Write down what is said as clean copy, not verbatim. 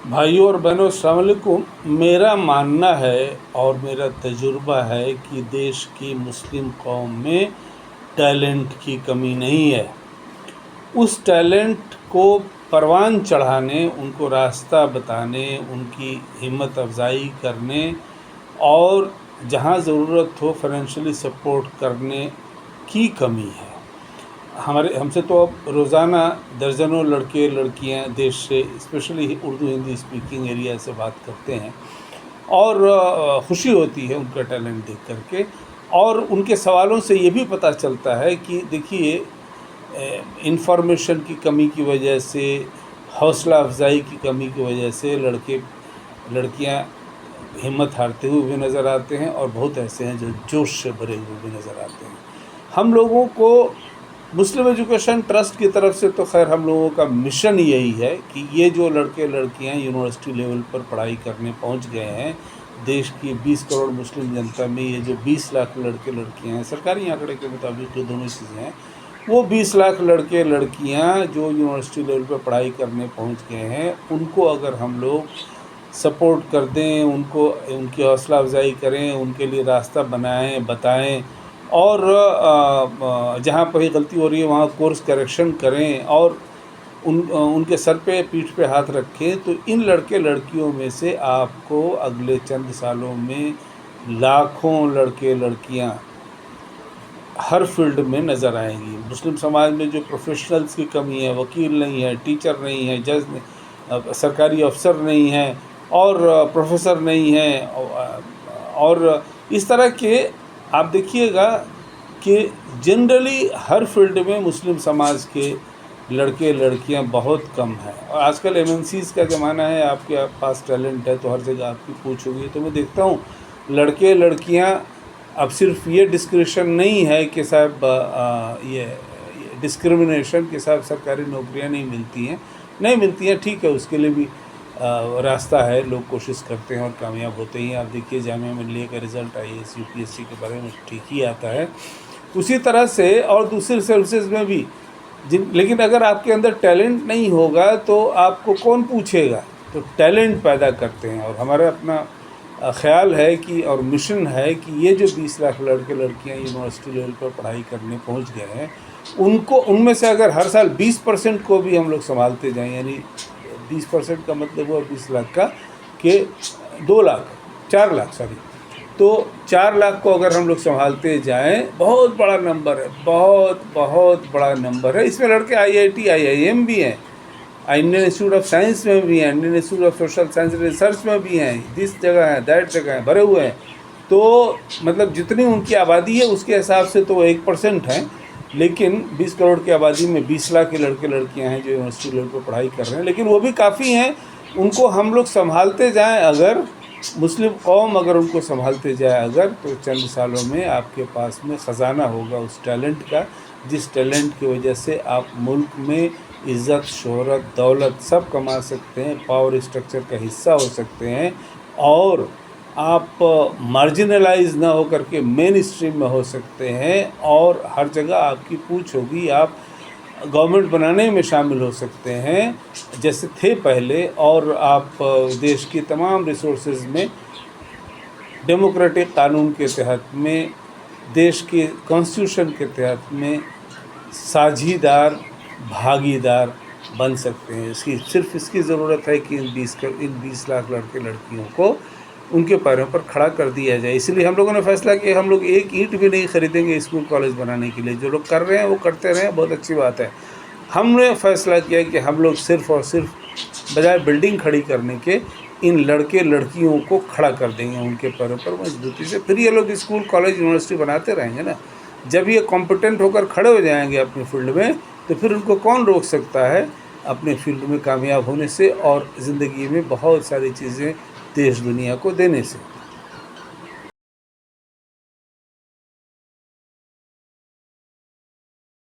भाइयों और बहनों, अस्सलाम वालेकुम। मेरा मानना है और मेरा तजुर्बा है कि देश की मुस्लिम कौम में टैलेंट की कमी नहीं है। उस टैलेंट को परवान चढ़ाने, उनको रास्ता बताने, उनकी हिम्मत अफजाई करने और जहाँ ज़रूरत हो फाइनेंशियली सपोर्ट करने की कमी है। हमसे तो अब रोज़ाना दर्जनों लड़के लड़कियां देश से, specially Urdu Hindi speaking area से बात करते हैं और खुशी होती है उनका टैलेंट देख करके। और उनके सवालों से ये भी पता चलता है कि देखिए, इंफॉर्मेशन की कमी की वजह से, हौसला अफजाई की कमी की वजह से लड़के लड़कियां हिम्मत हारते हुए भी नज़र आते हैं और बहुत ऐसे हैं जो जोश से भरे हुए भी नज़र आते हैं। हम लोगों को मुस्लिम एजुकेशन ट्रस्ट की तरफ से तो खैर हम लोगों का मिशन यही है कि ये जो लड़के लड़कियां यूनिवर्सिटी लेवल पर पढ़ाई करने पहुंच गए हैं, देश की 20 करोड़ मुस्लिम जनता में ये जो 20 लाख लड़के लड़कियां हैं, सरकारी आंकड़े के मुताबिक जो दोनों चीज़ें हैं, वो 20 लाख लड़के लड़कियां जो यूनिवर्सिटी लेवल पर पढ़ाई करने पहुंच गए हैं, उनको अगर हम लोग सपोर्ट कर दें, उनको उनकी हौसला अफजाई करें, उनके लिए रास्ता बनाएं, बताएं और जहाँ पर गलती हो रही है वहाँ कोर्स करेक्शन करें और उनके सर पे, पीठ पे हाथ रखें, तो इन लड़के लड़कियों में से आपको अगले चंद सालों में लाखों लड़के लड़कियाँ हर फील्ड में नज़र आएंगी। मुस्लिम समाज में जो प्रोफेशनल्स की कमी है, वकील नहीं है, टीचर नहीं है, जज सरकारी अफसर नहीं है और प्रोफेसर नहीं है और इस तरह के आप देखिएगा कि जनरली हर फील्ड में मुस्लिम समाज के लड़के लड़कियां बहुत कम हैं। और आजकल एमएनसीज़ का ज़माना है, आपके पास टैलेंट है तो हर जगह आपकी पूछ होगी। तो मैं देखता हूँ लड़के लड़कियां, अब सिर्फ ये डिस्क्रिमिनेशन नहीं है कि साहब ये डिस्क्रिमिनेशन के साथ सरकारी नौकरियां नहीं मिलती हैं, ठीक है, उसके लिए भी रास्ता है, लोग कोशिश करते हैं और कामयाब होते हैं। आप देखिए जामिया मिल्लिया का रिज़ल्ट IAS UPSC के बारे में ठीक ही आता है। उसी तरह से और दूसरे सर्विसेज में भी लेकिन अगर आपके अंदर टैलेंट नहीं होगा तो आपको कौन पूछेगा। तो टैलेंट पैदा करते हैं और हमारा अपना ख्याल है कि और मिशन है कि ये जो 20 लाख लड़के लड़कियां यूनिवर्सिटी लेवल पर पढ़ाई करने पहुंच गए हैं, उनमें से अगर हर साल 20% को भी हम लोग संभालते जाएं, यानी 20% का मतलब हुआ 20 लाख का कि 4 लाख सॉरी, तो 4 लाख को अगर हम लोग संभालते जाएं, बहुत बड़ा नंबर है, बहुत बहुत बड़ा नंबर है। इसमें लड़के IIT IIM भी हैं, इंडियन इंस्टीट्यूट ऑफ साइंस में भी हैं, Indian institute of social science research में भी हैं, दिस जगह है, दैट जगह है, भरे हुए हैं। तो मतलब जितनी उनकी आबादी है उसके हिसाब से तो 1% हैं, लेकिन 20 करोड़ की आबादी में 20 लाख के लड़के लड़कियां हैं जो यूनिवर्सिटी लेवल पर पढ़ाई कर रहे हैं, लेकिन वो भी काफ़ी हैं। उनको हम लोग संभालते जाएँ, अगर मुस्लिम कौम अगर उनको संभालते जाए अगर, तो चंद सालों में आपके पास में ख़जाना होगा उस टैलेंट का, जिस टैलेंट की वजह से आप मुल्क में इज़्ज़त, शोहरत, दौलत सब कमा सकते हैं, पावर स्ट्रक्चर का हिस्सा हो सकते हैं और आप मार्जिनलाइज ना हो करके मेन स्ट्रीम में हो सकते हैं और हर जगह आपकी पूछ होगी, आप गवर्नमेंट बनाने में शामिल हो सकते हैं जैसे थे पहले, और आप देश की तमाम रिसोर्सेज में डेमोक्रेटिक कानून के तहत में, देश के कॉन्स्टिट्यूशन के तहत में साझीदार, भागीदार बन सकते हैं। सिर्फ इसकी ज़रूरत है कि इन 20 लाख लड़के लड़कियों को उनके पैरों पर खड़ा कर दिया जाए। इसलिए हम लोगों ने फैसला किया, हम लोग एक ईंट भी नहीं खरीदेंगे स्कूल कॉलेज बनाने के लिए। जो लोग कर रहे हैं वो करते रहें, बहुत अच्छी बात है। हमने फैसला किया कि हम लोग सिर्फ़ और सिर्फ बजाय बिल्डिंग खड़ी करने के इन लड़के लड़कियों को खड़ा कर देंगे उनके पैरों पर मजबूती से। फिर ये लोग स्कूल कॉलेज यूनिवर्सिटी बनाते रहेंगे ना। जब ये कॉम्पिटेंट होकर खड़े हो जाएंगे अपनी फील्ड में, तो फिर उनको कौन रोक सकता है अपने फील्ड में कामयाब होने से और ज़िंदगी में बहुत सारी चीज़ें देश दुनिया को देने से।